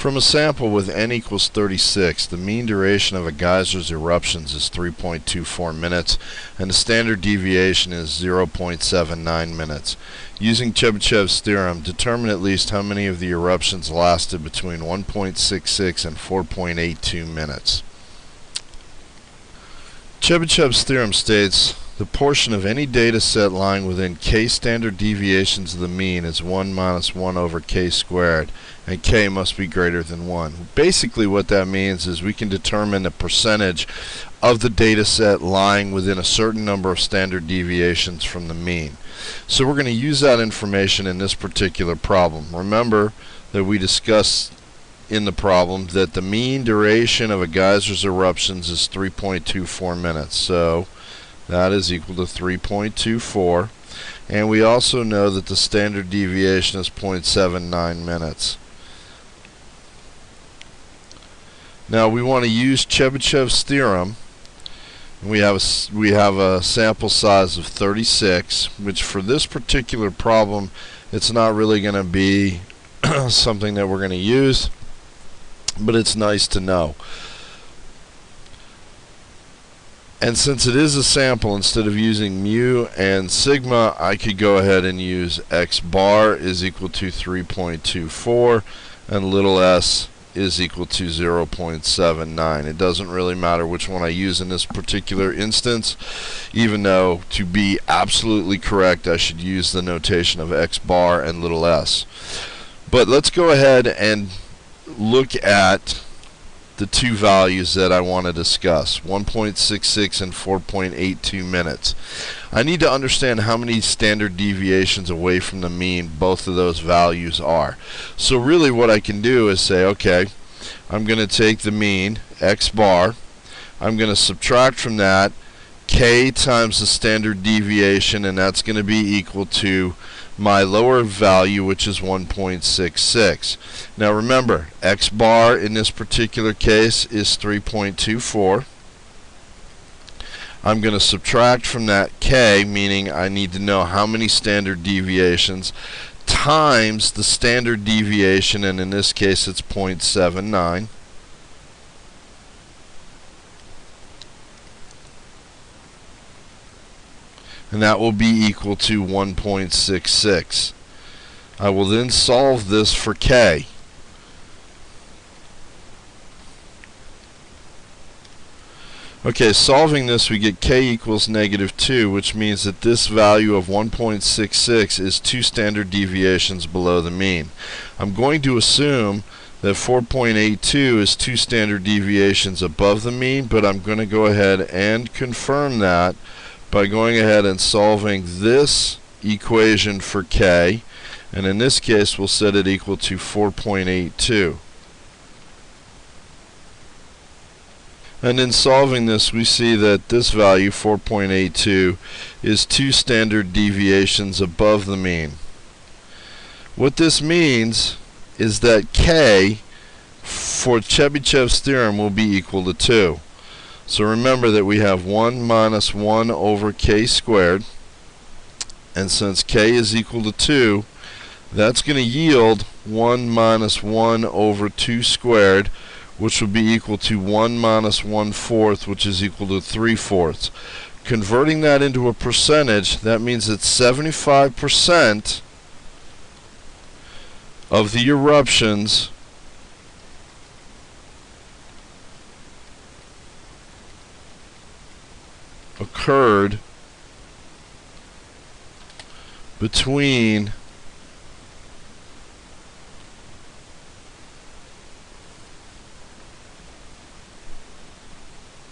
From a sample with n equals 36, the mean duration of a geyser's eruptions is 3.24 minutes, and the standard deviation is 0.79 minutes. Using Chebychev's theorem, determine at least how many of the eruptions lasted between 1.66 and 4.82 minutes. Chebychev's theorem states the portion of any data set lying within k standard deviations of the mean is 1 minus 1 over k squared, and k must be greater than 1. Basically what that means is we can determine the percentage of the data set lying within a certain number of standard deviations from the mean. So we're going to use that information in this particular problem. Remember that we discussed in the problem that the mean duration of a geyser's eruptions is 3.24 minutes. So that is equal to 3.24, and we also know that the standard deviation is 0.79 minutes. Now we want to use Chebychev's theorem. We have a sample size of 36, which for this particular problem it's not really going to be something that we're going to use, but it's nice to know. And since it is a sample, instead of using mu and sigma, I could go ahead and use x bar is equal to 3.24 and little s is equal to 0.79. It doesn't really matter which one I use in this particular instance, even though to be absolutely correct I should use the notation of x bar and little s. But let's go ahead and look at the two values that I want to discuss, 1.66 and 4.82 minutes. I need to understand how many standard deviations away from the mean both of those values are. So really what I can do is say, okay, I'm going to take the mean, x bar, I'm going to subtract from that k times the standard deviation, and that's going to be equal to my lower value, which is 1.66. Now remember, x bar in this particular case is 3.24. I'm going to subtract from that k, meaning I need to know how many standard deviations, times the standard deviation, and in this case it's 0.79. And that will be equal to 1.66. I will then solve this for k. Okay, solving this, we get k equals -2, which means that this value of 1.66 is 2 standard deviations below the mean. I'm going to assume that 4.82 is 2 standard deviations above the mean, but I'm going to go ahead and confirm that by going ahead and solving this equation for k, and in this case we'll set it equal to 4.82. And in solving this, we see that this value, 4.82, is 2 standard deviations above the mean. What this means is that k for Chebychev's theorem will be equal to 2. So remember that we have 1 minus 1 over k squared, and since k is equal to 2, that's going to yield 1 minus 1 over 2 squared, which will be equal to 1 minus 1/4, which is equal to 3/4. Converting that into a percentage, that means that 75% of the eruptions occurred between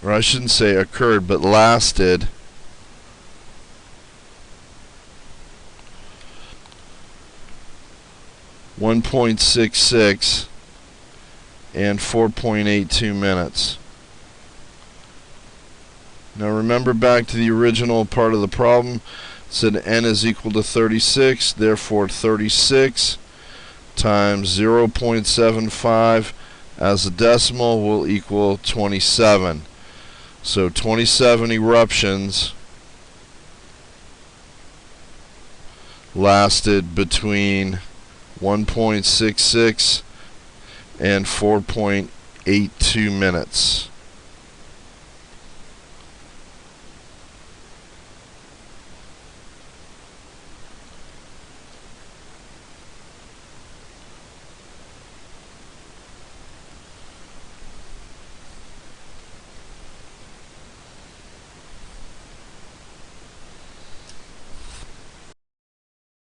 or I shouldn't say occurred, but lasted (1.66) and 4.82 minutes. Now remember back to the original part of the problem. It said n is equal to 36, therefore 36 times 0.75 as a decimal will equal 27. So 27 eruptions lasted between 1.66 and 4.82 minutes.